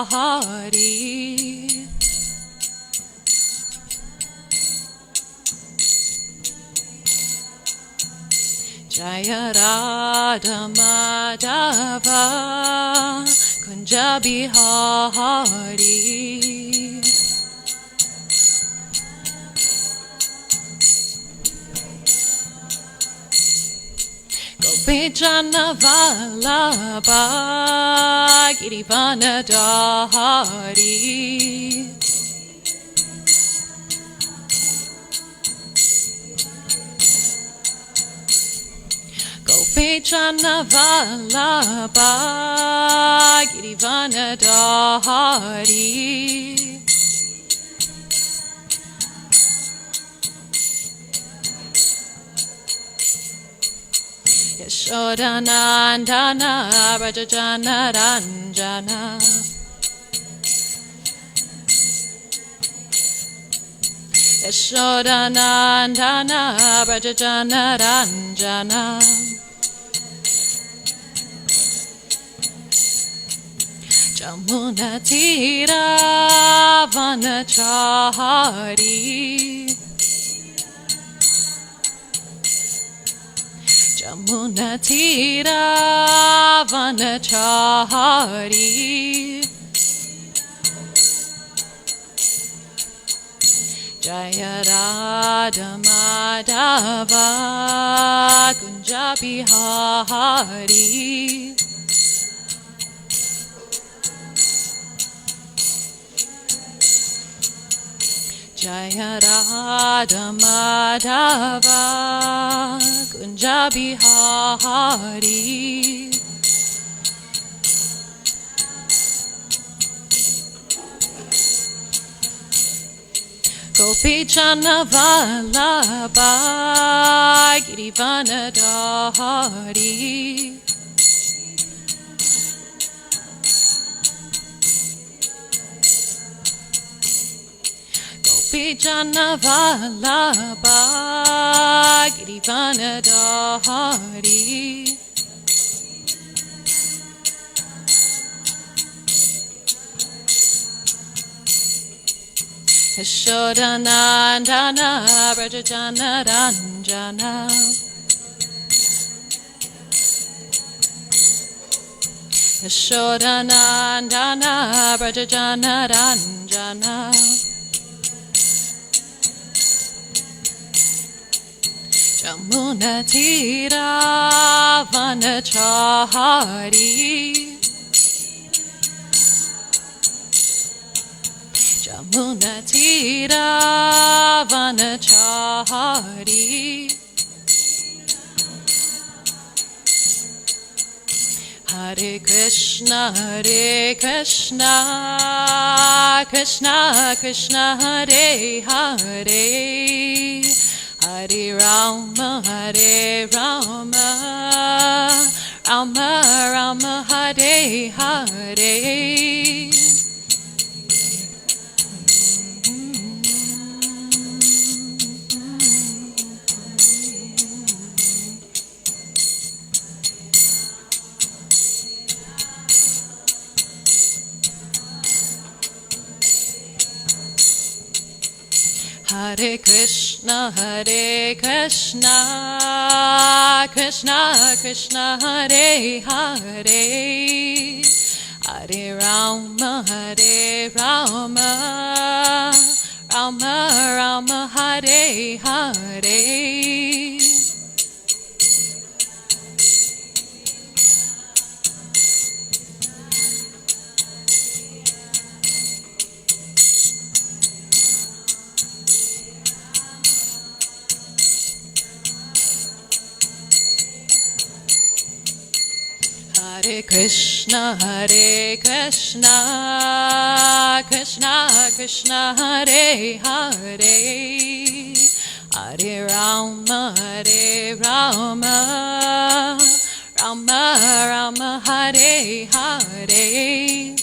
Hari. Jaya Radha Madhava Kunja Bihari. Gopijana Vallabha Girivana Dhari. Gopijana Vallabha Girivana Dhari. Yashodanandana Brajajana Ranjana. Yashodanandana Brajajana Ranjana. Jamuna Tira Vanachari. Jamuna Tira Vanachari. Jaya Radha Madhava Kunja Bihari. Jaya Radha Madhava Kunja Bihari. Gopijana Vallabha Girivana Dhari. Gopijana Vallabha Girivana Dhari. Yashodanandana Brajajana Ranjana. Yashodanandana Brajajana Ranjana. Jamuna Tira Vanachari. Jamuna Tira Vanachari. Hare Krishna Krishna Krishna Hare Hare. Hare Rama Rama Rama Hare Hare. Hare Krishna Krishna Krishna Hare Hare. Hare Rama Rama Rama Hare Hare. Hare Krishna Krishna Krishna Hare Hare. Hare Rama Rama Rama Hare Hare.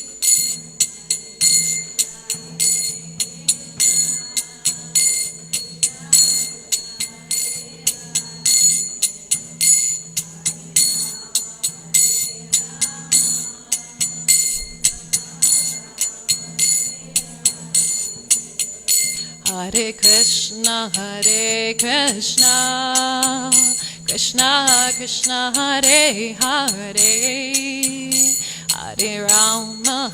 Hare Krishna, Krishna Krishna, Hare Hare, Hare Rama,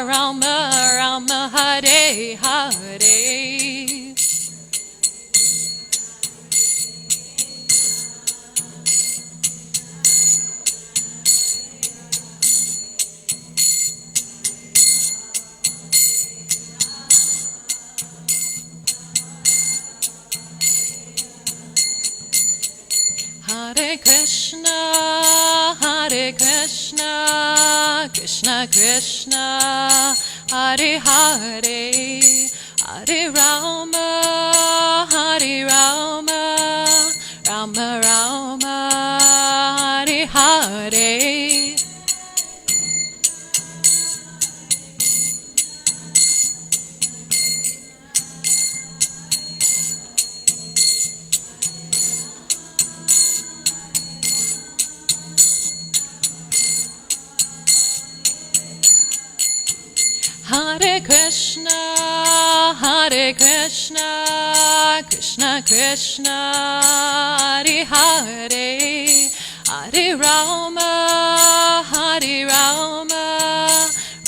Rama Rama, Hare Hare. Hare Krishna, Krishna Krishna, Hare Hare, Hare Rama, Rama Rama, Hare Hare. Hare Krishna, Krishna Krishna, Hare Hare, Hare Rama,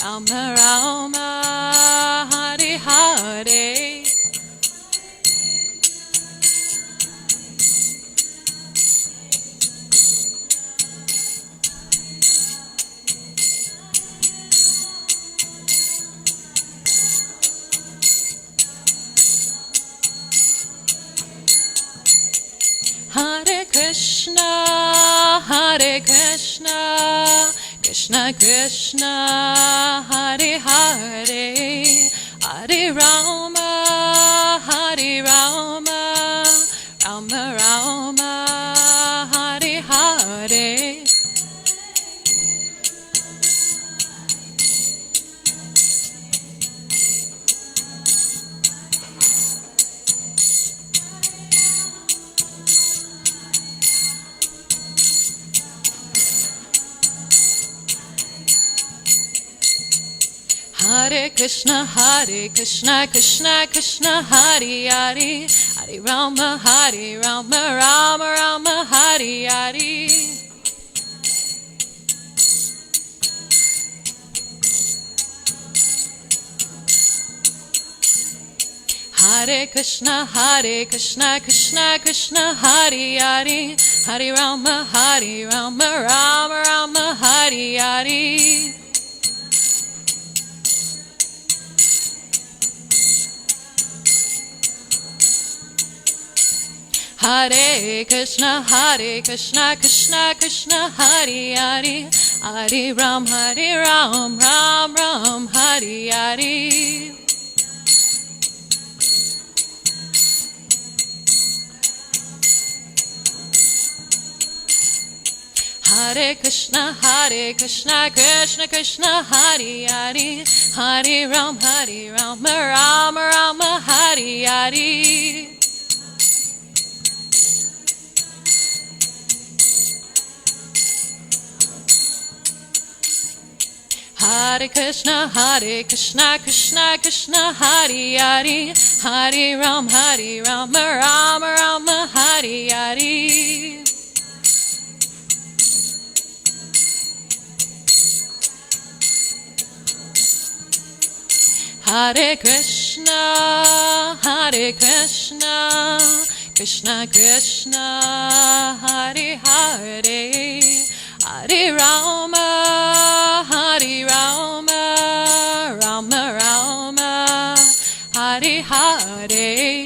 Rama Rama, Hare Hare. Hare Krishna, Krishna Krishna, Hare Hare, Hare Rama, Rama Rama, Hare Hare. Hare Krishna, Krishna Krishna, Hare Hare, Hare Rama, Rama Rama, Hare Hare. Hare Krishna, Krishna Krishna, Hare Hare, Hare Rama, Rama Rama, Hare Hare. Hare Krishna, Krishna Krishna, Hare Hare, Hare Ram, Ram Ram, Hare Hare. Hare Krishna, Krishna Krishna, Hare Hare, Hare Ram, Ram Ram, Hare Hare. Hare Krishna, Krishna Krishna, Hare Hare, Hare Ram, Ram Ram, Hare Hare. Hare Krishna, Krishna Krishna, Hare Hare, Hare Rama, Rama Rama, Hare Hare.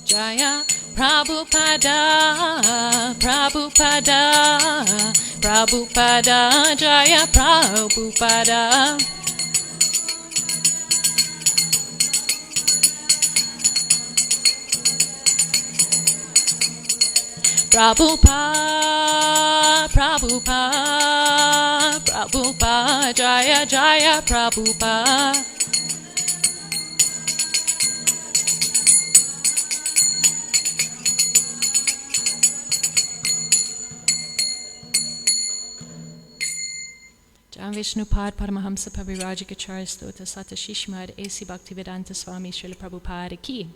Jaya Prabhupada, Jaya Prabhupada. Prabhupada, Prabhupada, Jaya Jaya Prabhupada. Jam Vishnupad Paramahamsa Pavirajikacharya Stota Sata Shishmad A.C. Bhaktivedanta Swami Srila Prabhupada Ki.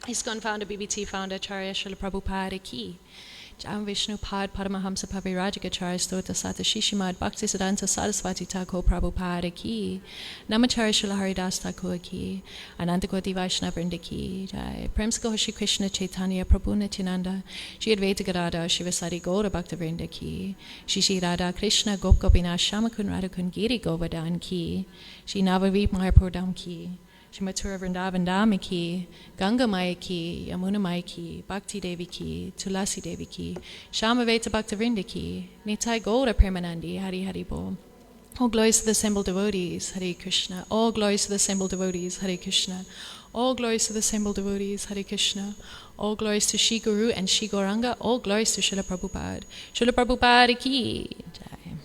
ISKCON founder, BBT founder, Acharya Srila Prabhupada Ki. Jam Vishnupad Paramahamsa Pavirajikacharya Stota Sata Shishmad Bhaktisiddhanta Saraswati Thakur Prabhupada Ki. Namacharya Srila Haridas Thakur Ki. Anantakoti Vaishnavrinda Ki. Jai Premsko Shri Krishna Chaitanya Prabhu Nityananda Shri Advaita Gadada Shivasari Gaura Bhaktavrinda Ki. Shri Radha Krishna Gop Gopinath Shamakun Radhakun Giri Govardhan Ki. Shri Navadeep Mayapurdam Ki. Shri Mathura Vrindavan Dhami Ki, Ganga Maya Ki, Yamuna Maya Ki, Bhakti Devi Ki, Tulasi Devi Ki, Shamaveta Bhaktavrinda Ki, Nitai Gaura Premanandi, Hari Hari Bol. All glories to the assembled devotees, Hare Krishna. All glories to the assembled devotees, Hare Krishna. All glories to the assembled devotees, Hare Krishna. All glories to Shri Guru and Shri Gauranga. All glories to Srila Prabhupada. Srila Prabhupada Ki. Jai.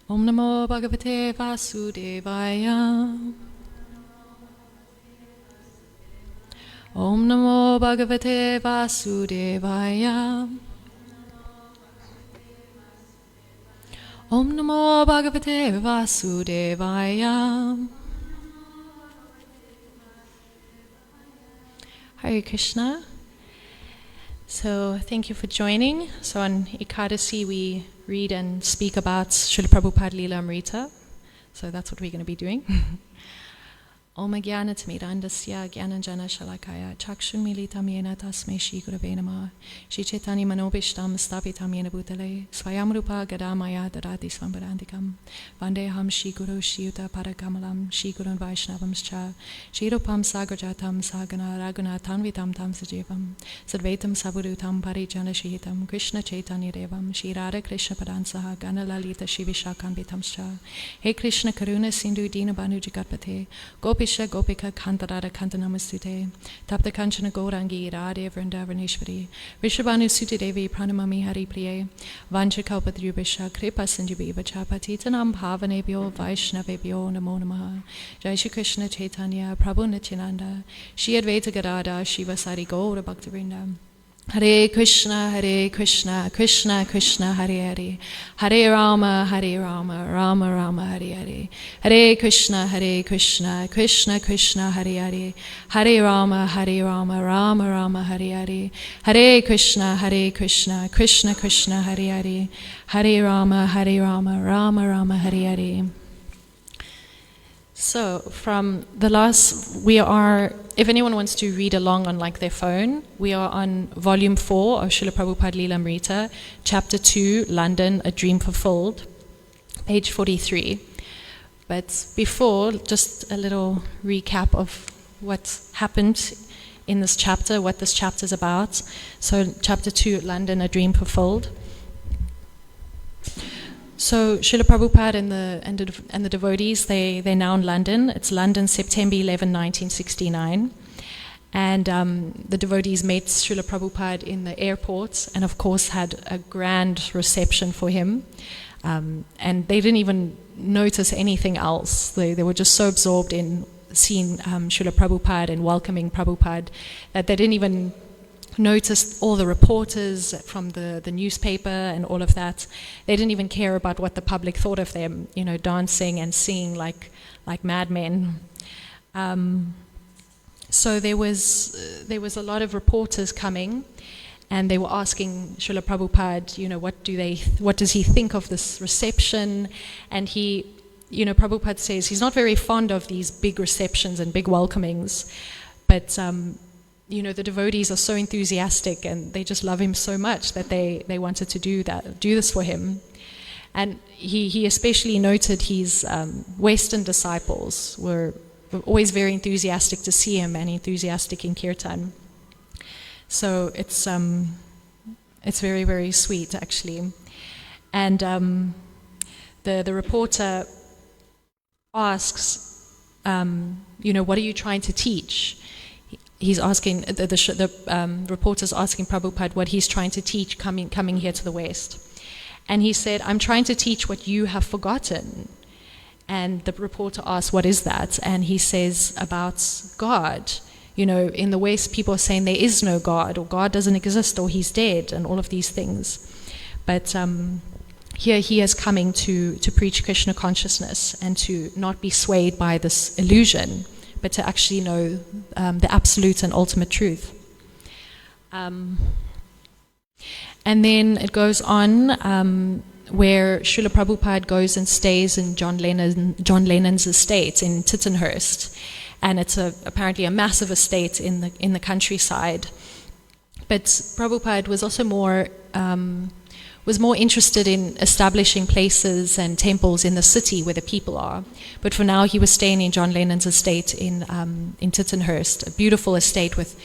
Om Namo Bhagavate Vasudevaya. Om Namo Bhagavate Vasudevaya. Om Namo Bhagavate Vasudevaya. Hare Krishna. So thank you for joining. So on Ekadasi we read and speak about Srila Prabhupada lilamrta. So that's what we're going to be doing. Om Jnanatimirandasya Jnananjana Shalakaya Chakshun Militam Yena Tasmai Shri Gurave Namah Shri Chaitanya Manobishtam Stapitam Yena Bhutale Swayamrupa Gadamaya Dadati Svambarandikam Vandeham Shri Guru Shri Yuta Parakamalam Shri Gurun Vaishnavamscha Shri Rupam Sagrajatam Sagana Raghunatham Vitam Tam Sajivam Sadvaitam Sabudutam Parijana Shihitam Krishna Chaitanya Devam Shri Radha Krishna Padansaha Gana Lalita Shri Vishakan Vitamscha Hey Krishna Karuna Sindhu Dina Banu Jagatpate Gopi Gopika Kantarada Kantanamastute Tapta Kanchana Gaurangi Radhe Vrindavaneshwari Vishabhanu Suti Devi Pranamami Hari Priye Vanchakalpadrubhisha Kripa Sindhubi Vachapatitanam Bhavanebhyo Vaishnavebhyo Namo Namaha Jai Shri Krishna Chaitanya Prabhu Nityananda Shri Advaita Gadada Shivasari Gaura Bhaktavrinda Hare Krishna, Krishna Krishna, Hare Hare, Hare Rama, Rama Rama, Hare Hare, Hare Krishna, Krishna Krishna, Hare Hare, Hare Rama, Rama Rama, Hare Hare, Hare Krishna, Krishna Krishna, Hare Hare, Hare Rama, Rama Rama, Hare Hare. So from the last, we are, if anyone wants to read along on like their phone, we are on volume 4 of Srila Prabhupada lilamrta, chapter 2, London, A Dream Fulfilled, page 43. But before, just a little recap of what happened in this chapter, what this chapter is about. So chapter 2, London, A Dream Fulfilled. So Srila Prabhupada and the devotees, they're now in London. It's London, September 11, 1969. And the devotees met Srila Prabhupada in the airport and of course had a grand reception for him. And they didn't even notice anything else. They were just so absorbed in seeing Srila Prabhupada and welcoming Prabhupada that they didn't even noticed all the reporters from the newspaper and all of that. They didn't even care about what the public thought of them, dancing and singing like madmen. So there was a lot of reporters coming, and they were asking Srila Prabhupada, what does he think of this reception? And he, Prabhupada says he's not very fond of these big receptions and big welcomings, but the devotees are so enthusiastic and they just love him so much that they wanted to do this for him. And he especially noted his Western disciples were always very enthusiastic to see him and enthusiastic in kirtan. So it's very, very sweet actually. And the reporter asks, what are you trying to teach? He's asking, the reporter's asking Prabhupada what he's trying to teach coming here to the West. And he said, I'm trying to teach what you have forgotten. And the reporter asked, what is that? And he says about God. You know, in the West, people are saying there is no God, or God doesn't exist, or he's dead, and all of these things. But here he is coming to preach Krishna consciousness and to not be swayed by this illusion, but to actually know the absolute and ultimate truth. And then it goes on where Srila Prabhupada goes and stays in John Lennon's estate in Tittenhurst. And it's apparently a massive estate in the countryside. But Prabhupada was also more interested in establishing places and temples in the city where the people are. But for now, he was staying in John Lennon's estate in Tittenhurst, a beautiful estate with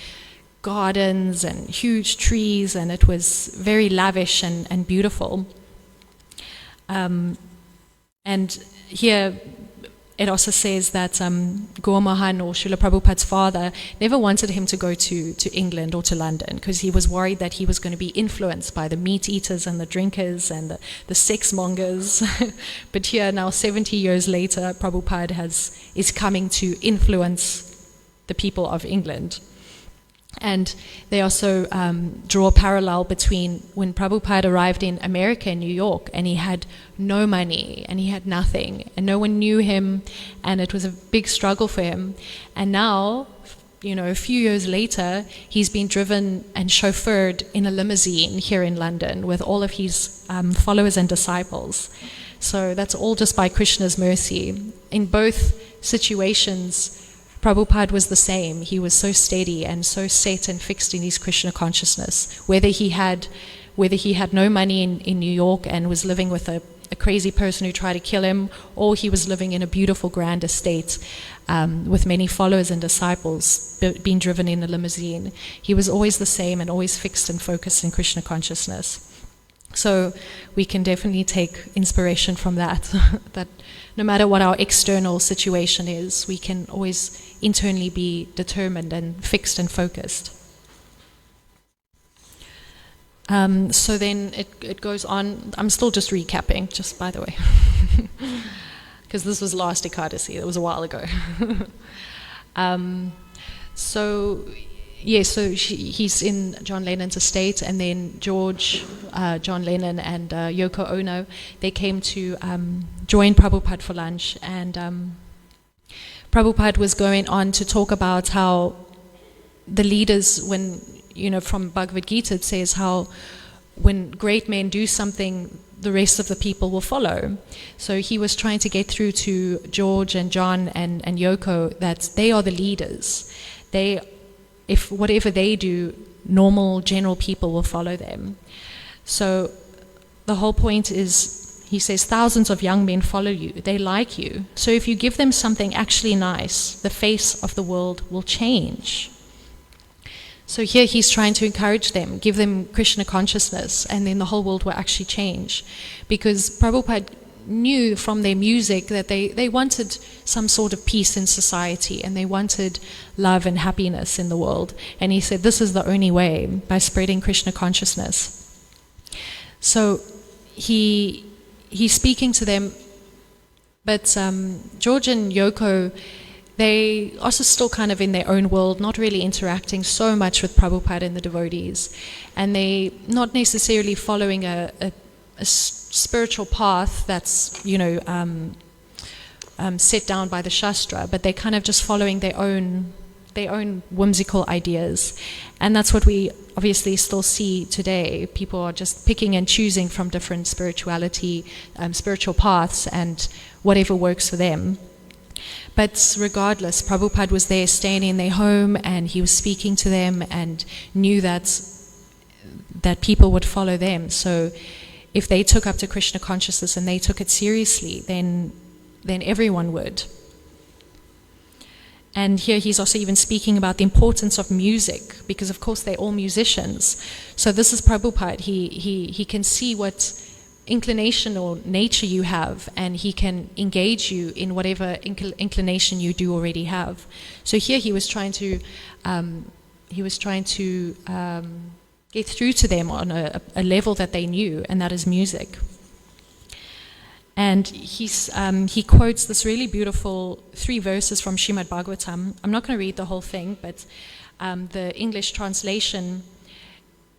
gardens and huge trees, and it was very lavish and beautiful. And here it also says that Gaur Mohan, or Srila Prabhupada's father, never wanted him to go to England or to London, because he was worried that he was going to be influenced by the meat eaters and the drinkers and the sex mongers. But here now, 70 years later, Prabhupada is coming to influence the people of England. And they also draw a parallel between when Prabhupada arrived in America, in New York, and he had no money, and he had nothing, and no one knew him, and it was a big struggle for him. And now, you know, a few years later, he's been driven and chauffeured in a limousine here in London with all of his followers and disciples. So that's all just by Krishna's mercy. In both situations, Prabhupada was the same. He was so steady and so set and fixed in his Krishna consciousness. Whether he had no money in New York and was living with a crazy person who tried to kill him, or he was living in a beautiful grand estate with many followers and disciples being driven in a limousine, he was always the same and always fixed and focused in Krishna consciousness. So we can definitely take inspiration from that, that no matter what our external situation is, we can always internally be determined and fixed and focused. So then it goes on. I'm still just recapping, just by the way, because this was last Ekadasi. It was a while ago. He's in John Lennon's estate, and then John Lennon and Yoko Ono, they came to join Prabhupada for lunch, and Prabhupada was going on to talk about how the leaders, when, you know, from Bhagavad Gita, it says how when great men do something, the rest of the people will follow. So he was trying to get through to George and John and Yoko that they are the leaders. If whatever they do, normal, general people will follow them. So the whole point is, he says, thousands of young men follow you. They like you. So if you give them something actually nice, the face of the world will change. So here he's trying to encourage them, give them Krishna consciousness, and then the whole world will actually change. Because Prabhupada knew from their music that they wanted some sort of peace in society, and they wanted love and happiness in the world. And he said this is the only way, by spreading Krishna consciousness. So he's speaking to them, but George and Yoko, they also still kind of in their own world, not really interacting so much with Prabhupada and the devotees, and they not necessarily following a spiritual path that's, you know, set down by the Shastra, but they're kind of just following their own whimsical ideas. And that's what we obviously still see today. People are just picking and choosing from different spiritual paths and whatever works for them. But regardless, Prabhupada was there staying in their home, and he was speaking to them and knew that people would follow them. So if they took up to Krishna consciousness and they took it seriously, then everyone would. And here he's also even speaking about the importance of music, because of course they're all musicians. So this is Prabhupada. He can see what inclination or nature you have, and he can engage you in whatever inclination you do already have. So here he was trying to get through to them on a level that they knew, and that is music. And he quotes this really beautiful 3 verses from Srimad Bhagavatam. I'm not going to read the whole thing, but the English translation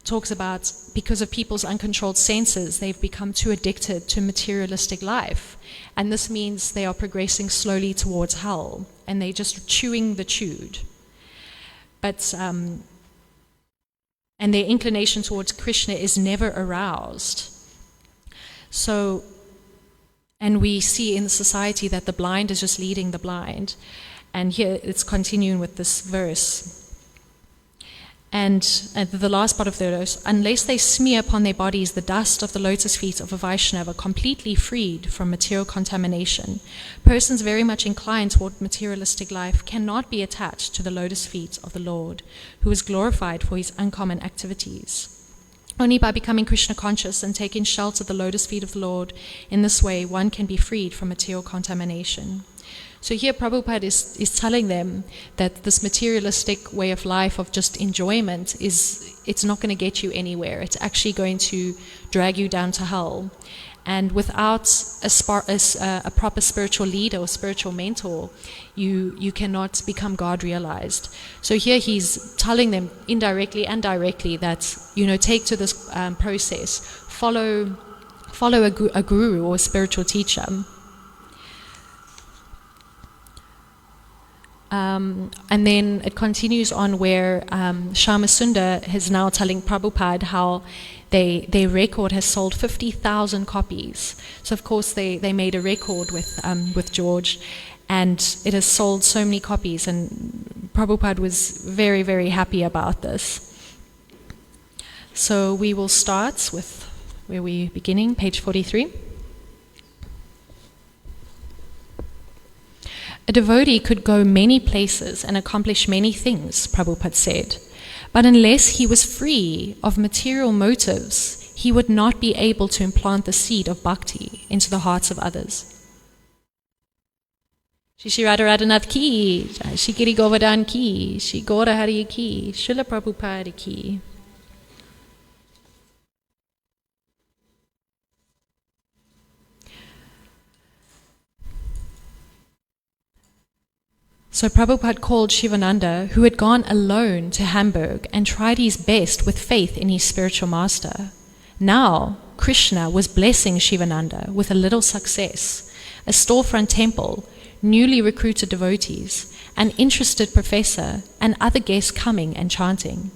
talks about, because of people's uncontrolled senses, they've become too addicted to materialistic life. And this means they are progressing slowly towards hell, and they're just chewing the chewed. But and their inclination towards Krishna is never aroused. So, and we see in the society that the blind is just leading the blind. And here it's continuing with this verse. And the last part of the verse, unless they smear upon their bodies the dust of the lotus feet of a Vaishnava, completely freed from material contamination, persons very much inclined toward materialistic life cannot be attached to the lotus feet of the Lord, who is glorified for his uncommon activities. Only by becoming Krishna conscious and taking shelter of the lotus feet of the Lord, in this way one can be freed from material contamination. So here Prabhupada is telling them that this materialistic way of life of just enjoyment it's not going to get you anywhere. It's actually going to drag you down to hell. And without a proper spiritual leader or spiritual mentor, you cannot become God realized. So here he's telling them indirectly and directly that, take to this process, follow a guru or a spiritual teacher. And then it continues on where Shyama Sundar is now telling Prabhupada how their record has sold 50,000 copies. So of course they made a record with George, and it has sold so many copies, and Prabhupada was very, very happy about this. So we will start with where we're beginning, page 43. A devotee could go many places and accomplish many things, Prabhupada said, but unless he was free of material motives, he would not be able to implant the seed of bhakti into the hearts of others. Shri Radharanath ki, Shri Giri Govardhan ki, Shri Gaura Hari ki, Srila Prabhupada ki. So Prabhupada called Shivananda, who had gone alone to Hamburg and tried his best with faith in his spiritual master. Now, Krishna was blessing Shivananda with a little success, a storefront temple, newly recruited devotees, an interested professor, and other guests coming and chanting.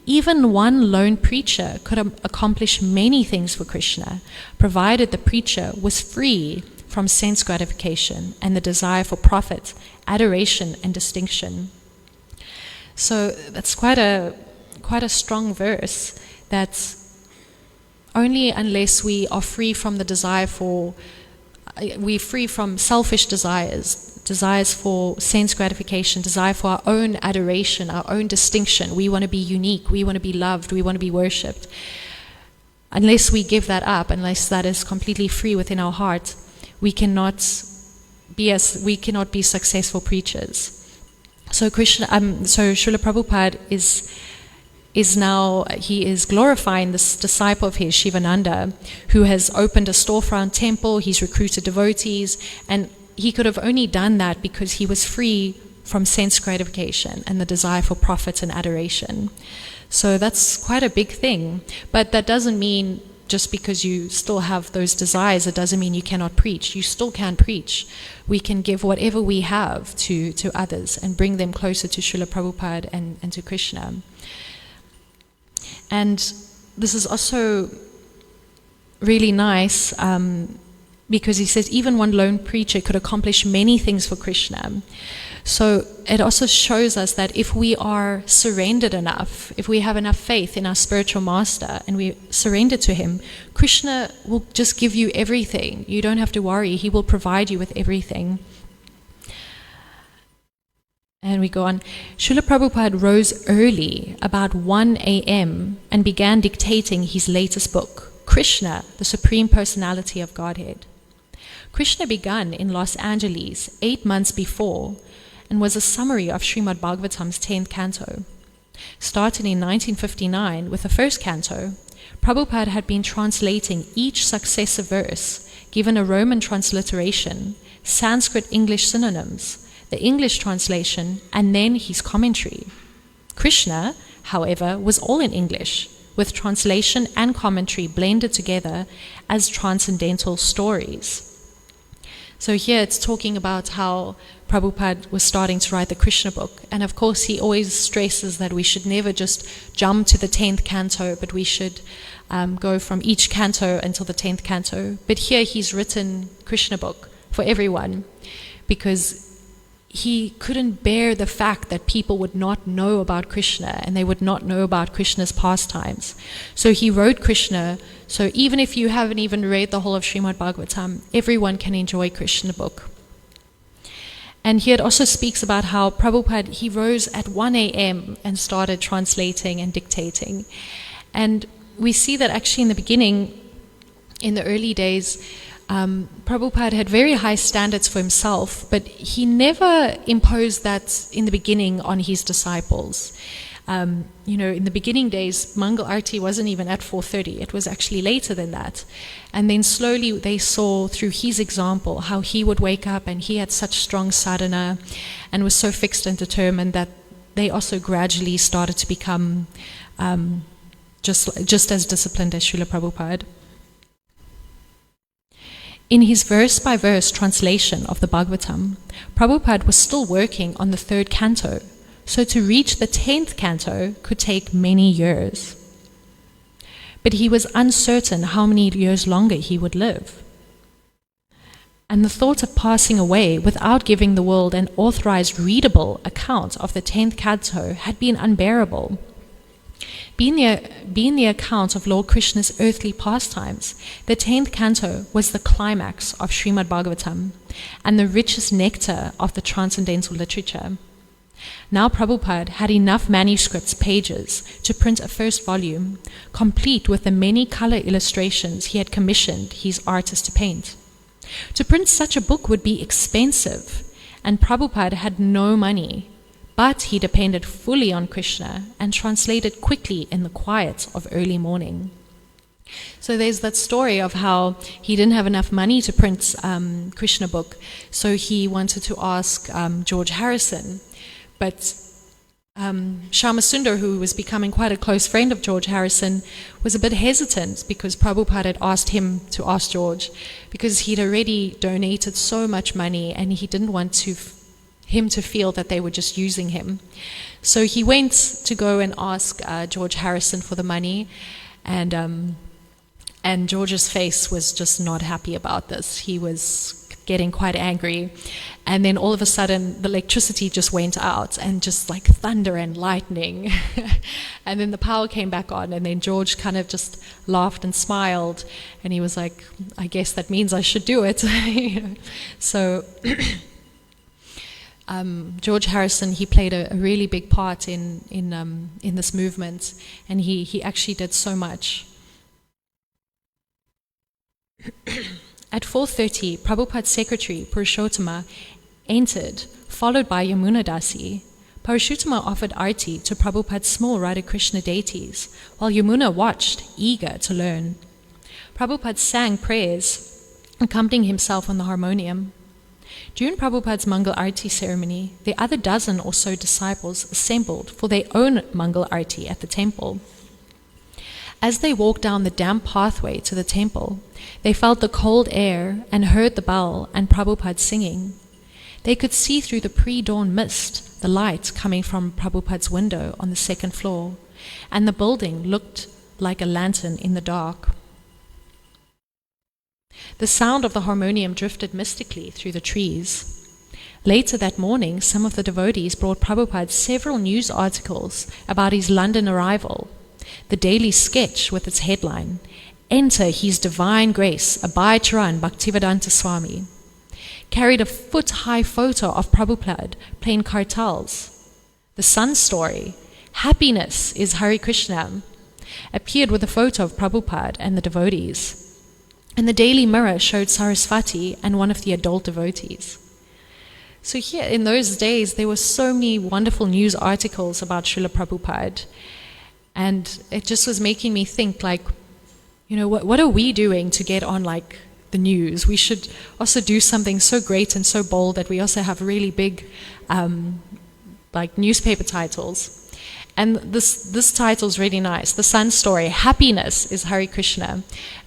Even one lone preacher could accomplish many things for Krishna, provided the preacher was free from sense gratification and the desire for profit, adoration, and distinction. So that's quite a strong verse, that only unless we are free from the desire we're free from selfish desires for sense gratification, desire for our own adoration, our own distinction. We want to be unique, we want to be loved, we want to be worshipped. Unless we give that up, unless that is completely free within our heart, we cannot be successful preachers. So Srila Prabhupada is now, he is glorifying this disciple of his, Shivananda, who has opened a storefront temple, he's recruited devotees, and he could have only done that because he was free from sense gratification and the desire for profit and adoration. So that's quite a big thing. But that doesn't mean just because you still have those desires, it doesn't mean you cannot preach. You still can preach. We can give whatever we have to others and bring them closer to Srila Prabhupada and to Krishna. And this is also really nice because he says even one lone preacher could accomplish many things for Krishna. So it also shows us that if we are surrendered enough, if we have enough faith in our spiritual master and we surrender to him, Krishna will just give you everything. You don't have to worry. He will provide you with everything. And we go on. Srila Prabhupada rose early, about 1 a.m., and began dictating his latest book, Krishna, the Supreme Personality of Godhead. Krishna began in Los Angeles 8 months before, and was a summary of Srimad Bhagavatam's 10th canto. Starting in 1959 with the first canto, Prabhupada had been translating each successive verse, given a Roman transliteration, Sanskrit English synonyms, the English translation, and then his commentary. Krishna, however, was all in English, with translation and commentary blended together as transcendental stories. So here it's talking about how Prabhupada was starting to write the Krishna book. And of course he always stresses that we should never just jump to the 10th canto, but we should go from each canto until the 10th canto. But here he's written Krishna book for everyone, because he couldn't bear the fact that people would not know about Krishna and they would not know about Krishna's pastimes. So he wrote Krishna, so even if you haven't even read the whole of Srimad Bhagavatam, everyone can enjoy Krishna book. And here it also speaks about how Prabhupada, he rose at 1 a.m. and started translating and dictating. And we see that actually in the beginning, in the early days, Prabhupada had very high standards for himself, but he never imposed that in the beginning on his disciples. In the beginning days, Mangal Arti wasn't even at 4:30. It was actually later than that. And then slowly they saw through his example how he would wake up, and he had such strong sadhana and was so fixed and determined that they also gradually started to become just as disciplined as Srila Prabhupada. In his verse-by-verse translation of the Bhagavatam, Prabhupada was still working on the 3rd canto, so to reach the 10th canto could take many years. But he was uncertain how many years longer he would live. And the thought of passing away without giving the world an authorized, readable account of the 10th canto had been unbearable. Being the account of Lord Krishna's earthly pastimes, the 10th canto was the climax of Srimad Bhagavatam and the richest nectar of the transcendental literature. Now Prabhupada had enough manuscripts pages to print a first volume, complete with the many color illustrations he had commissioned his artist to paint. To print such a book would be expensive, and Prabhupada had no money. But he depended fully on Krishna and translated quickly in the quiet of early morning. So there's that story of how he didn't have enough money to print Krishna book, so he wanted to ask George Harrison. But Shama Sundar, who was becoming quite a close friend of George Harrison, was a bit hesitant because Prabhupada had asked him to ask George, because he'd already donated so much money and he didn't want him to feel that they were just using him. So he went to go and ask George Harrison for the money, and George's face was just not happy about this. He was getting quite angry, and then all of a sudden the electricity just went out, and just like thunder and lightning and then the power came back on, and then George kind of just laughed and smiled, and he was like, I guess that means I should do it. So George Harrison, he played a really big part in this movement, and he actually did so much. At 4:30, Prabhupada's secretary, Purushottama, entered, followed by Yamuna Dasi. Purushottama offered arti to Prabhupada's small Radha Krishna deities, while Yamuna watched, eager to learn. Prabhupada sang prayers, accompanying himself on the harmonium. During Prabhupada's Mangal Arti ceremony, the other dozen or so disciples assembled for their own Mangal Arti at the temple. As they walked down the damp pathway to the temple, they felt the cold air and heard the bell and Prabhupada singing. They could see through the pre-dawn mist the light coming from Prabhupada's window on the 2nd floor, and the building looked like a lantern in the dark. The sound of the harmonium drifted mystically through the trees. Later that morning, some of the devotees brought Prabhupada several news articles about his London arrival. The Daily Sketch with its headline, "Enter His Divine Grace, Abhay Charan Bhaktivedanta Swami," carried a foot-high photo of Prabhupada playing kartals. The Sun story, "Happiness is Hare Krishna," appeared with a photo of Prabhupada and the devotees. And the Daily Mirror showed Saraswati and one of the adult devotees. So here, in those days, there were so many wonderful news articles about Srila Prabhupada. And it just was making me think, like, what are we doing to get on, like, the news. We should also do something so great and so bold that we also have really big like newspaper titles. And this title is really nice. The Sun Story, Happiness is Hare Krishna.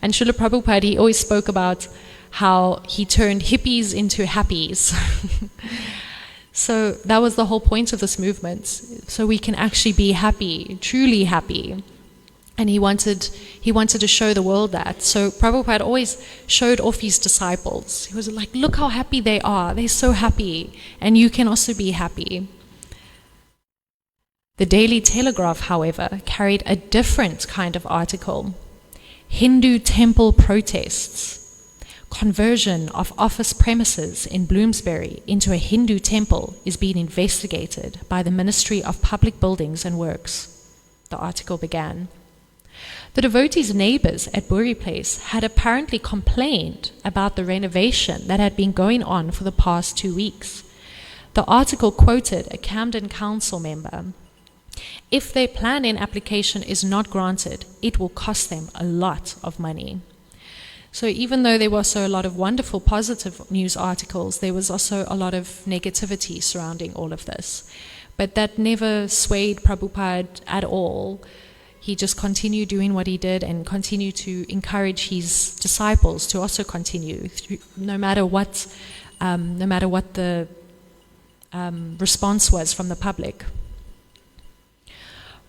And Srila Prabhupada, he always spoke about how he turned hippies into happies. So that was the whole point of this movement. So we can actually be happy, truly happy. And he wanted to show the world that. So Prabhupada always showed off his disciples. He was like, look how happy they are. They're so happy. And you can also be happy. The Daily Telegraph, however, carried a different kind of article. Hindu temple protests. Conversion of office premises in Bloomsbury into a Hindu temple is being investigated by the Ministry of Public Buildings and Works. The article began. The devotees' neighbors at Buri Place had apparently complained about the renovation that had been going on for the past 2 weeks. The article quoted a Camden Council member. If their plan in application is not granted, it will cost them a lot of money. So even though there was also a lot of wonderful positive news articles, there was also a lot of negativity surrounding all of this. But that never swayed Prabhupada at all. He just continued doing what he did and continued to encourage his disciples to also continue, no matter what the response was from the public.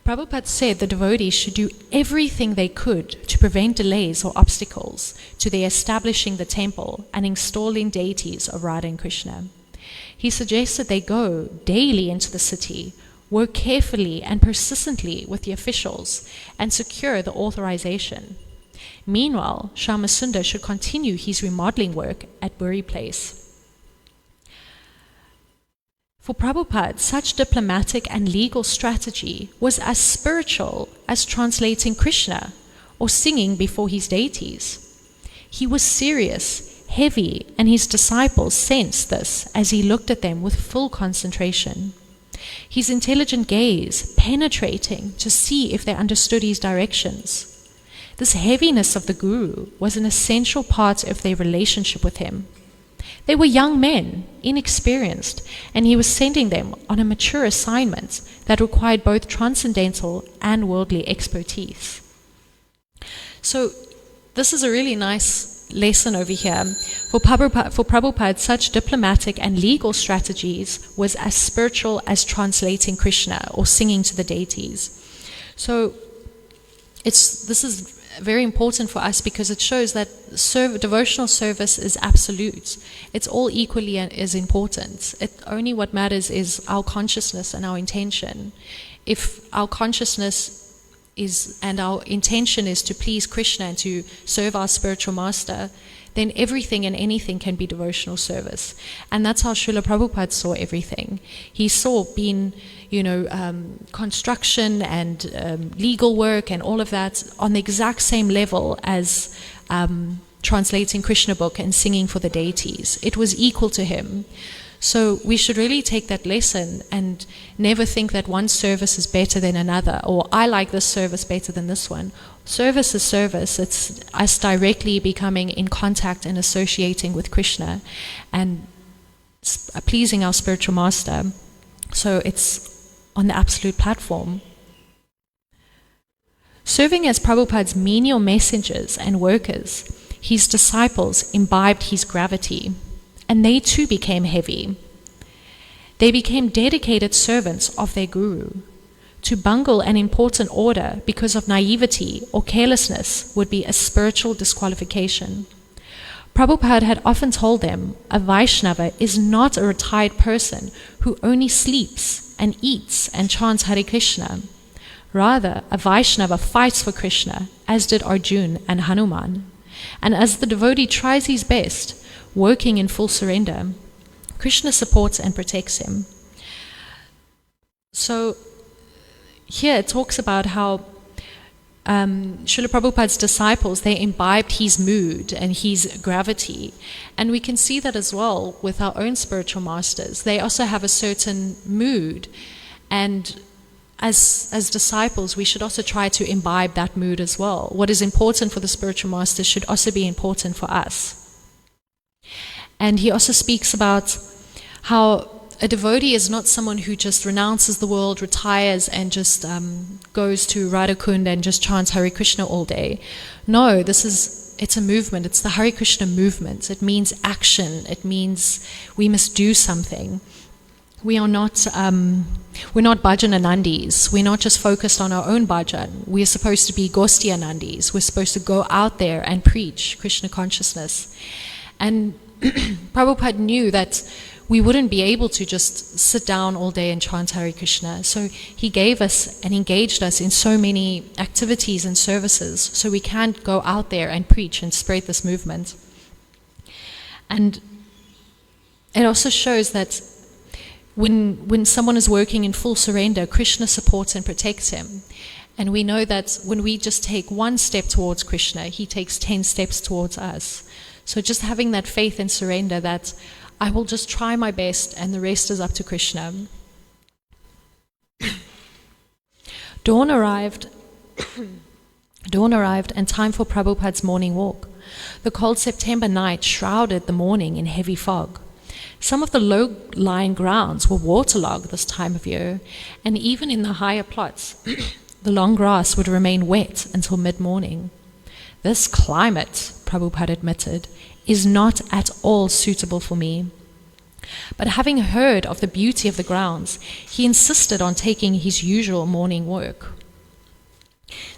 Prabhupada said the devotees should do everything they could to prevent delays or obstacles to their establishing the temple and installing deities of Radha and Krishna. He suggested they go daily into the city, work carefully and persistently with the officials, and secure the authorization. Meanwhile, Shyamasundar should continue his remodeling work at Buri Place. For Prabhupada, such diplomatic and legal strategy was as spiritual as translating Krishna or singing before his deities. He was serious, heavy, and his disciples sensed this as he looked at them with full concentration. His intelligent gaze penetrating to see if they understood his directions. This heaviness of the Guru was an essential part of their relationship with him. They were young men, inexperienced, and he was sending them on a mature assignment that required both transcendental and worldly expertise. So this is a really nice lesson over here. For Prabhupada, such diplomatic and legal strategies was as spiritual as translating Krishna or singing to the deities. So this is very important for us because it shows that devotional service is absolute. It's all equally as important. Only what matters is our consciousness and our intention. If our consciousness and our intention is to please Krishna and to serve our spiritual master, then everything and anything can be devotional service. And that's how Srila Prabhupada saw everything. He saw being, construction and legal work and all of that on the exact same level as translating Krishna book and singing for the deities. It was equal to him. So we should really take that lesson and never think that one service is better than another, or I like this service better than this one. Service is service. It's us directly becoming in contact and associating with Krishna and pleasing our spiritual master. So it's on the absolute platform. Serving as Prabhupada's menial messengers and workers, his disciples imbibed his gravity, and they too became heavy. They became dedicated servants of their Guru. To bungle an important order because of naivety or carelessness would be a spiritual disqualification. Prabhupada had often told them, a Vaishnava is not a retired person who only sleeps and eats and chants Hare Krishna. Rather, a Vaishnava fights for Krishna, as did Arjuna and Hanuman. And as the devotee tries his best, working in full surrender, Krishna supports and protects him. So here it talks about how Srila Prabhupada's disciples, they imbibed his mood and his gravity. And we can see that as well with our own spiritual masters. They also have a certain mood. And as disciples, we should also try to imbibe that mood as well. What is important for the spiritual master should also be important for us. And he also speaks about how a devotee is not someone who just renounces the world, retires, and just goes to Radha Kund and just chants Hare Krishna all day. No, it's a movement. It's the Hare Krishna movement. It means action. It means we must do something. We're not bhajan anandis. We're not just focused on our own bhajan. We're supposed to be gosti anandis. We're supposed to go out there and preach Krishna consciousness. And Prabhupada knew that we wouldn't be able to just sit down all day and chant Hare Krishna. So he gave us and engaged us in so many activities and services so we can go out there and preach and spread this movement. And it also shows that when someone is working in full surrender, Krishna supports and protects him. And we know that when we just take one step towards Krishna, he takes 10 steps towards us. So just having that faith and surrender that I will just try my best and the rest is up to Krishna. Dawn arrived and time for Prabhupada's morning walk. The cold September night shrouded the morning in heavy fog. Some of the low-lying grounds were waterlogged this time of year, and even in the higher plots, the long grass would remain wet until mid-morning. This climate, Prabhupada admitted, is not at all suitable for me. But having heard of the beauty of the grounds, he insisted on taking his usual morning walk.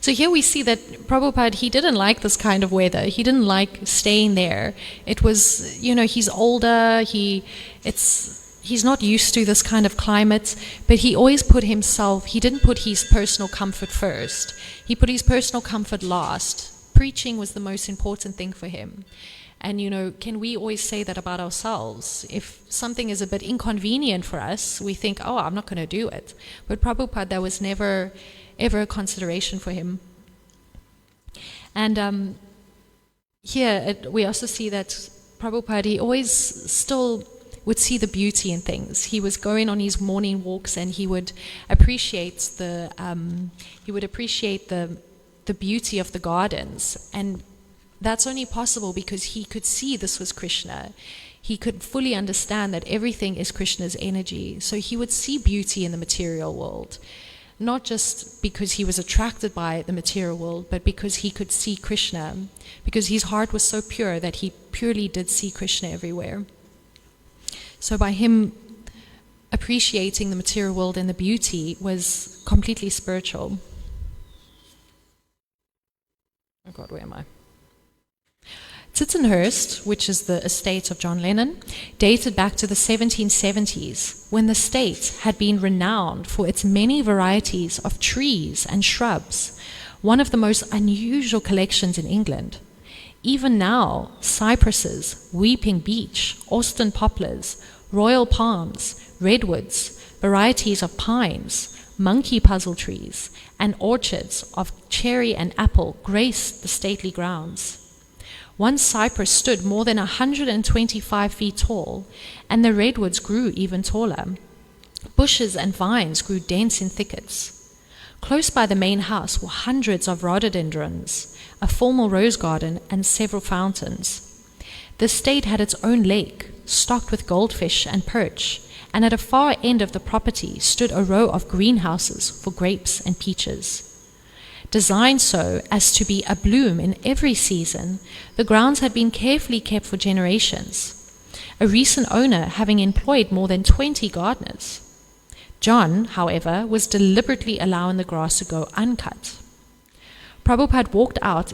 So here we see that Prabhupada, he didn't like this kind of weather. He didn't like staying there. It was, he's older, he's not used to this kind of climate, but he always he didn't put his personal comfort first. He put his personal comfort last. Preaching was the most important thing for him. And, can we always say that about ourselves? If something is a bit inconvenient for us, we think, oh, I'm not going to do it. But Prabhupada, that was never, ever a consideration for him. And here we also see that Prabhupada, he always still would see the beauty in things. He was going on his morning walks and he would appreciate the beauty of the gardens. And that's only possible because he could see this was Krishna. He could fully understand that everything is Krishna's energy. So he would see beauty in the material world, not just because he was attracted by the material world, but because he could see Krishna, because his heart was so pure that he purely did see Krishna everywhere. So by him appreciating the material world and the beauty was completely spiritual. Oh God, where am I? Tittenhurst, which is the estate of John Lennon, dated back to the 1770s, when the state had been renowned for its many varieties of trees and shrubs, one of the most unusual collections in England. Even now, cypresses, weeping beech, Austin poplars, royal palms, redwoods, varieties of pines, monkey puzzle trees, and orchards of cherry and apple graced the stately grounds. One cypress stood more than 125 feet tall, and the redwoods grew even taller. Bushes and vines grew dense in thickets. Close by the main house were hundreds of rhododendrons, a formal rose garden, and several fountains. The estate had its own lake, stocked with goldfish and perch, and at a far end of the property stood a row of greenhouses for grapes and peaches. Designed so as to be abloom in every season, the grounds had been carefully kept for generations, a recent owner having employed more than 20 gardeners. John, however, was deliberately allowing the grass to go uncut. Prabhupada walked out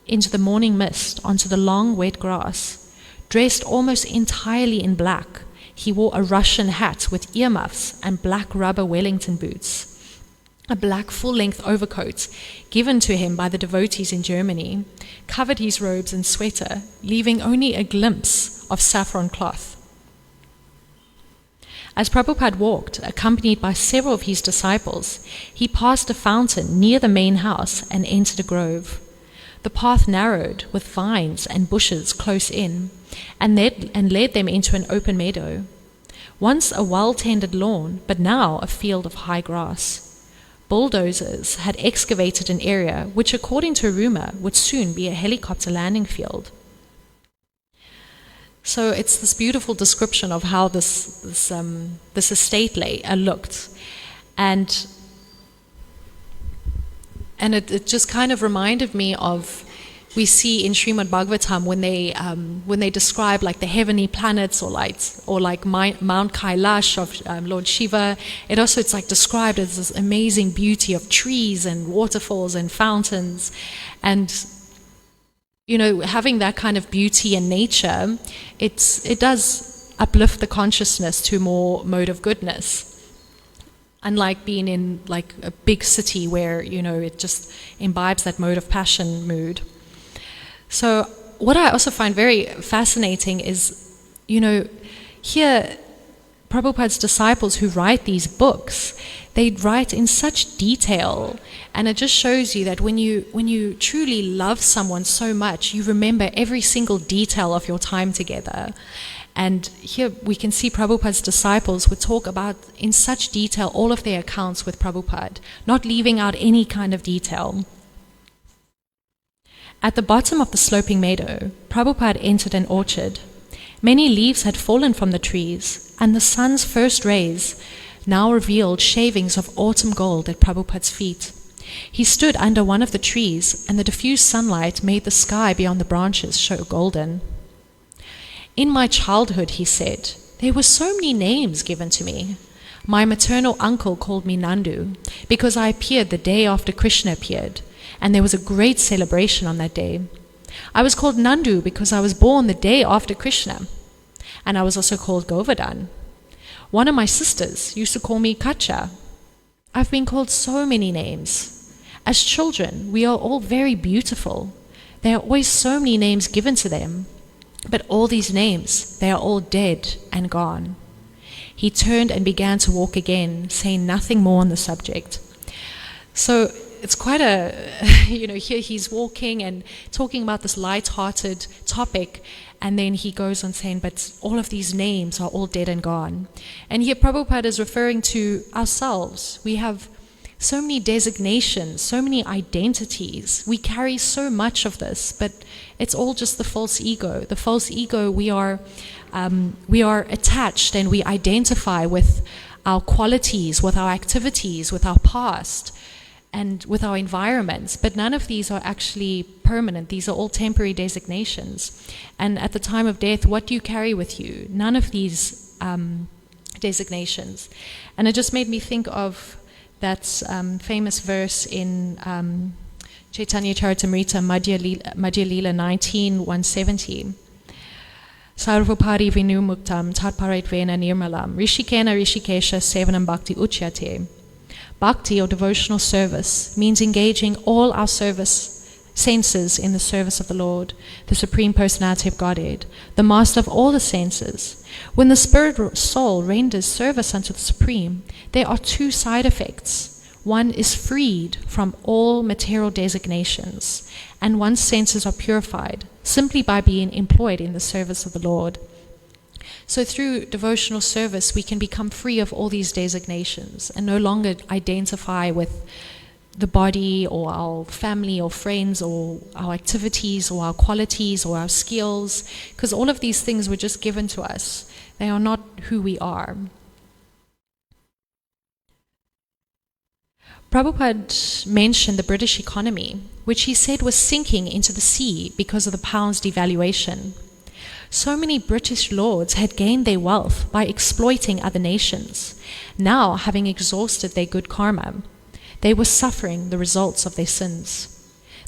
into the morning mist onto the long wet grass. Dressed almost entirely in black, he wore a Russian hat with earmuffs and black rubber Wellington boots. A black full-length overcoat, given to him by the devotees in Germany, covered his robes and sweater, leaving only a glimpse of saffron cloth. As Prabhupada walked, accompanied by several of his disciples, he passed a fountain near the main house and entered a grove. The path narrowed, with vines and bushes close in, and led them into an open meadow. Once a well-tended lawn, but now a field of high grass. Bulldozers had excavated an area which, according to rumor, would soon be a helicopter landing field. So it's this beautiful description of how this estate looked. And it just kind of reminded me of, we see in Srimad Bhagavatam when they describe like the heavenly planets or like Mount Kailash of Lord Shiva. It's like described as this amazing beauty of trees and waterfalls and fountains, and having that kind of beauty in nature, it does uplift the consciousness to more mode of goodness. Unlike being in like a big city where it just imbibes that mode of passion mood. So what I also find very fascinating is, here Prabhupada's disciples who write these books, they write in such detail, and it just shows you that when you truly love someone so much, you remember every single detail of your time together. And here we can see Prabhupada's disciples would talk about in such detail all of their accounts with Prabhupada, not leaving out any kind of detail. At the bottom of the sloping meadow, Prabhupada entered an orchard. Many leaves had fallen from the trees, and the sun's first rays now revealed shavings of autumn gold at Prabhupada's feet. He stood under one of the trees, and the diffused sunlight made the sky beyond the branches show golden. In my childhood, he said, there were so many names given to me. My maternal uncle called me Nandu because I appeared the day after Krishna appeared, and there was a great celebration on that day. I was called Nandu because I was born the day after Krishna, and I was also called Govardhan. One of my sisters used to call me Kacha. I've been called so many names. As children, we are all very beautiful. There are always so many names given to them. But all these names, they are all dead and gone. He turned and began to walk again, saying nothing more on the subject. So it's quite here he's walking and talking about this light-hearted topic, and then he goes on saying, but all of these names are all dead and gone. And here Prabhupada is referring to ourselves. We have so many designations, so many identities. We carry so much of this, but it's all just the false ego. The false ego, we are attached and we identify with our qualities, with our activities, with our past, and with our environments. But none of these are actually permanent. These are all temporary designations. And at the time of death, what do you carry with you? None of these designations. And it just made me think of that famous verse in Chaitanya Charitamrita, Madhya Lila 19:170. Sarvapari vinumuktam tatparaitvena nirmalam rishikena rishikesha sevanam bhakti uchyate. Bhakti, or devotional service, means engaging all our senses in the service of the Lord, the Supreme Personality of Godhead, the Master of all the senses. When the spirit soul renders service unto the Supreme, there are two side effects. One is freed from all material designations, and one's senses are purified simply by being employed in the service of the Lord. So through devotional service, we can become free of all these designations and no longer identify with the body or our family or friends or our activities or our qualities or our skills, because all of these things were just given to us. They are not who we are. Prabhupada mentioned the British economy, which he said was sinking into the sea because of the pound's devaluation. So many British lords had gained their wealth by exploiting other nations. Now, having exhausted their good karma, they were suffering the results of their sins.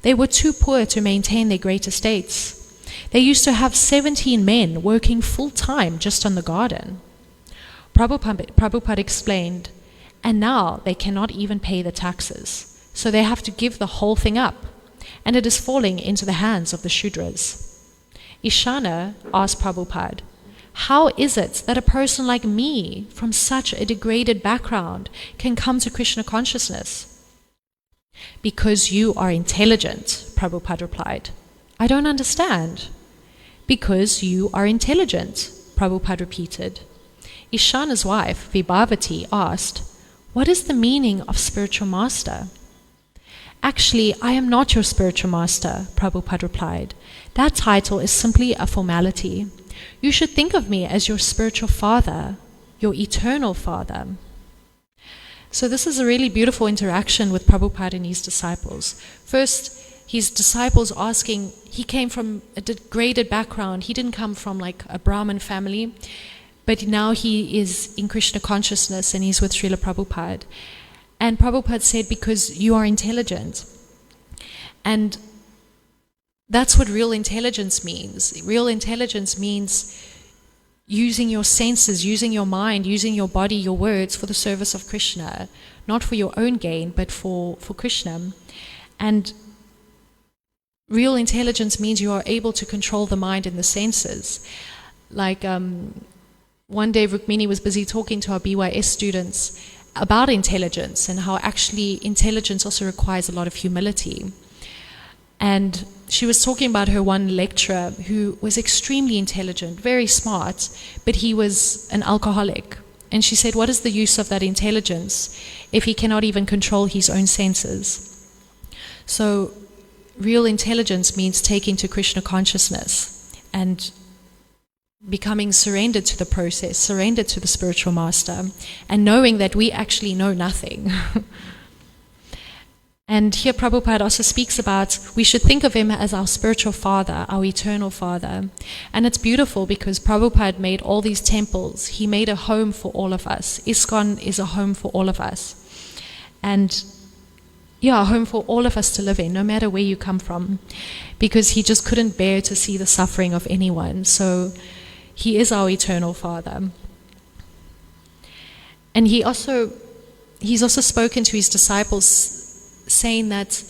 They were too poor to maintain their great estates. They used to have 17 men working full-time just on the garden. Prabhupada explained, and now they cannot even pay the taxes, so they have to give the whole thing up, and it is falling into the hands of the Shudras. Ishana asked Prabhupada, how is it that a person like me, from such a degraded background, can come to Krishna consciousness? Because you are intelligent, Prabhupada replied. I don't understand. Because you are intelligent, Prabhupada repeated. Ishana's wife, Vibhavati, asked, what is the meaning of spiritual master? Actually, I am not your spiritual master, Prabhupada replied. That title is simply a formality. You should think of me as your spiritual father, your eternal father. So this is a really beautiful interaction with Prabhupada and his disciples. First, his disciples asking, he came from a degraded background. He didn't come from like a Brahmin family, but now he is in Krishna consciousness and he's with Srila Prabhupada. And Prabhupada said, because you are intelligent. And that's what real intelligence means. Real intelligence means using your senses, using your mind, using your body, your words for the service of Krishna. Not for your own gain, but for Krishna. And real intelligence means you are able to control the mind and the senses. Like one day Rukmini was busy talking to our BYS students about intelligence and how actually intelligence also requires a lot of humility. And she was talking about her one lecturer who was extremely intelligent, very smart, but he was an alcoholic. And she said, what is the use of that intelligence if he cannot even control his own senses? So real intelligence means taking to Krishna consciousness and becoming surrendered to the process, surrendered to the spiritual master, and knowing that we actually know nothing. And here Prabhupada also speaks about we should think of him as our spiritual father, our eternal father. And it's beautiful because Prabhupada made all these temples. He made a home for all of us. ISKCON is a home for all of us. And a home for all of us to live in, no matter where you come from. Because he just couldn't bear to see the suffering of anyone. So he is our eternal father. And he's also spoken to his disciples saying that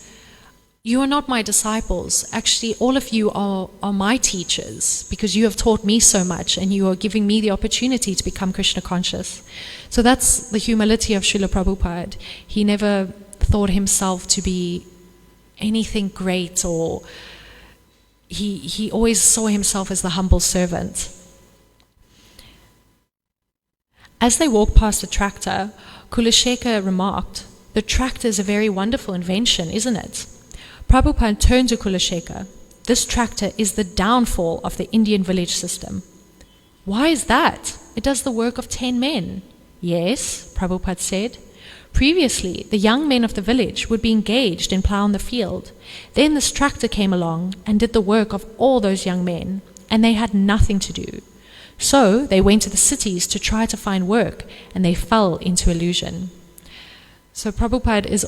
you are not my disciples. Actually, all of you are my teachers because you have taught me so much and you are giving me the opportunity to become Krishna conscious. So that's the humility of Srila Prabhupada. He never thought himself to be anything great, or he always saw himself as the humble servant. As they walked past the tractor, Kulasheka remarked, "The tractor is a very wonderful invention, isn't it?" Prabhupada turned to Kulasheka. "This tractor is the downfall of the Indian village system." "Why is that? It does the work of 10 men. "Yes," Prabhupada said. "Previously, the young men of the village would be engaged in plowing the field. Then this tractor came along and did the work of all those young men, and they had nothing to do. So they went to the cities to try to find work, and they fell into illusion." So Prabhupada is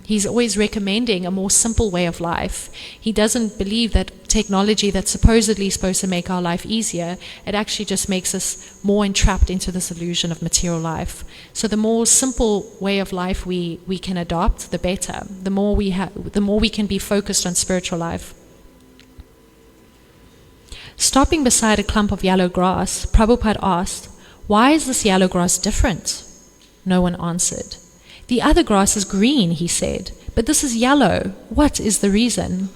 he's always recommending a more simple way of life. He doesn't believe that technology that's supposedly supposed to make our life easier, it actually just makes us more entrapped into this illusion of material life. So the more simple way of life we can adopt, the better. The more we can be focused on spiritual life. Stopping beside a clump of yellow grass, Prabhupada asked, "Why is this yellow grass different?" No one answered. "The other grass is green," he said, "but this is yellow. What is the reason?"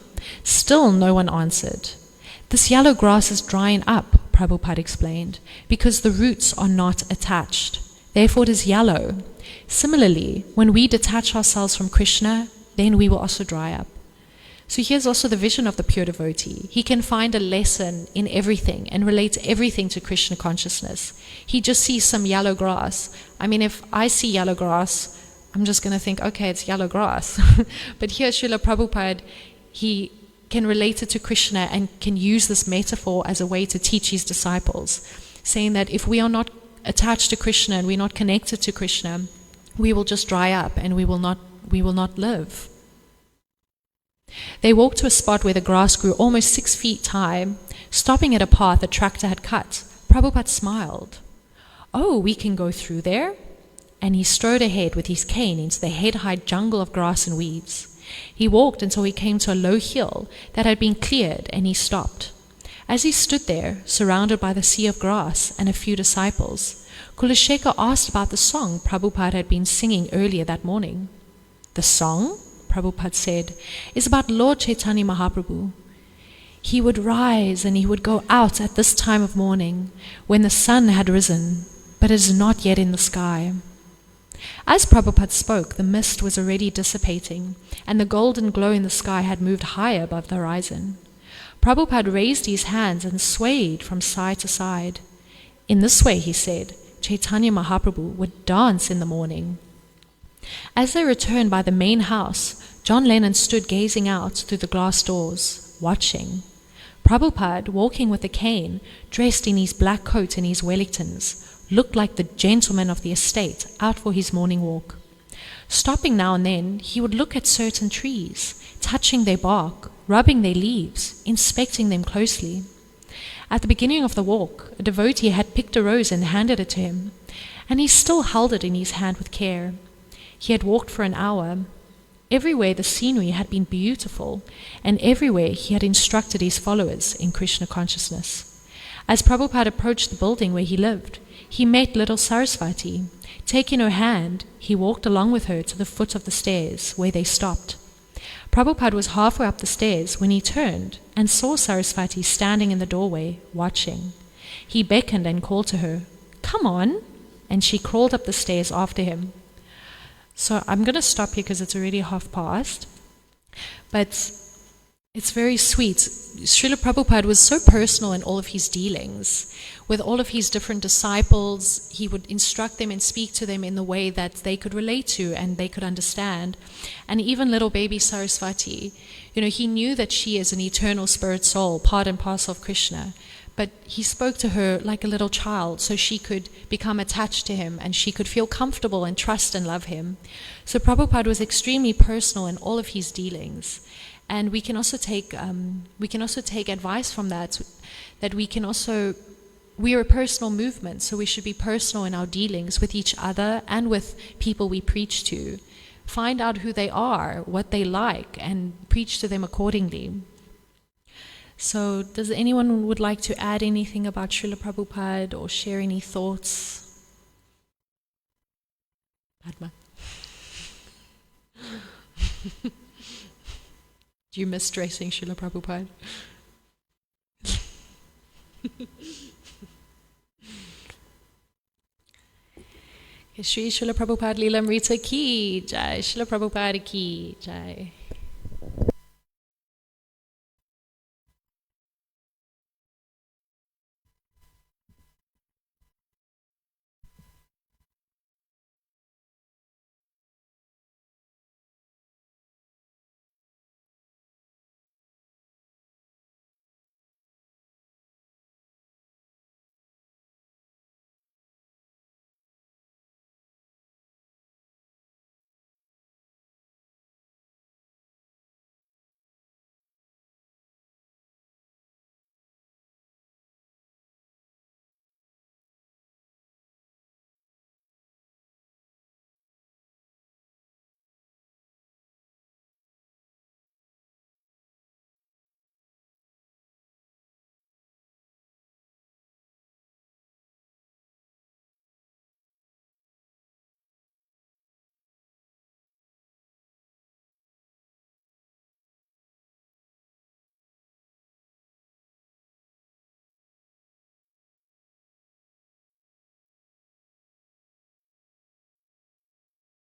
Still no one answered. "This yellow grass is drying up," Prabhupada explained, "because the roots are not attached. Therefore it is yellow. Similarly, when we detach ourselves from Krishna, then we will also dry up." So here's also the vision of the pure devotee. He can find a lesson in everything and relate everything to Krishna consciousness. He just sees some yellow grass. I mean, if I see yellow grass, I'm just going to think, okay, it's yellow grass. But here, Srila Prabhupada, he can relate it to Krishna and can use this metaphor as a way to teach his disciples, saying that if we are not attached to Krishna and we're not connected to Krishna, we will just dry up and we will not live. They walked to a spot where the grass grew almost 6 feet high. Stopping at a path the tractor had cut, Prabhupada smiled. "Oh, we can go through there?" And he strode ahead with his cane into the head-high jungle of grass and weeds. He walked until he came to a low hill that had been cleared, and he stopped. As he stood there, surrounded by the sea of grass and a few disciples, Kulasheka asked about the song Prabhupada had been singing earlier that morning. "The song," Prabhupada said, "is about Lord Chaitanya Mahaprabhu. He would rise and he would go out at this time of morning when the sun had risen, but is not yet in the sky." As Prabhupada spoke, the mist was already dissipating, and the golden glow in the sky had moved higher above the horizon. Prabhupada raised his hands and swayed from side to side. In this way, he said, Chaitanya Mahaprabhu would dance in the morning. As they returned by the main house, John Lennon stood gazing out through the glass doors, watching. Prabhupada, walking with a cane, dressed in his black coat and his Wellingtons, looked like the gentleman of the estate out for his morning walk. Stopping now and then, he would look at certain trees, touching their bark, rubbing their leaves, inspecting them closely. At the beginning of the walk, a devotee had picked a rose and handed it to him, and he still held it in his hand with care. He had walked for an hour. Everywhere the scenery had been beautiful, and everywhere he had instructed his followers in Krishna consciousness. As Prabhupada approached the building where he lived, he met little Sarasvati. Taking her hand, he walked along with her to the foot of the stairs, where they stopped. Prabhupada was halfway up the stairs when he turned and saw Sarasvati standing in the doorway, watching. He beckoned and called to her, "Come on," and she crawled up the stairs after him. So I'm going to stop here because it's already past. But it's very sweet. Srila Prabhupada was so personal in all of his dealings. With all of his different disciples, he would instruct them and speak to them in the way that they could relate to and they could understand. And even little baby Sarasvati, he knew that she is an eternal spirit soul, part and parcel of Krishna. But he spoke to her like a little child so she could become attached to him and she could feel comfortable and trust and love him. So Prabhupada was extremely personal in all of his dealings. And we can also take advice from that we are a personal movement, so we should be personal in our dealings with each other and with people we preach to. Find out who they are, what they like, and preach to them accordingly. So does anyone would like to add anything about Srila Prabhupada or share any thoughts? Padma. Do you miss dressing Srila Prabhupada? Shri Srila Prabhupada lilamrta ki jai, Srila Prabhupada ki jai.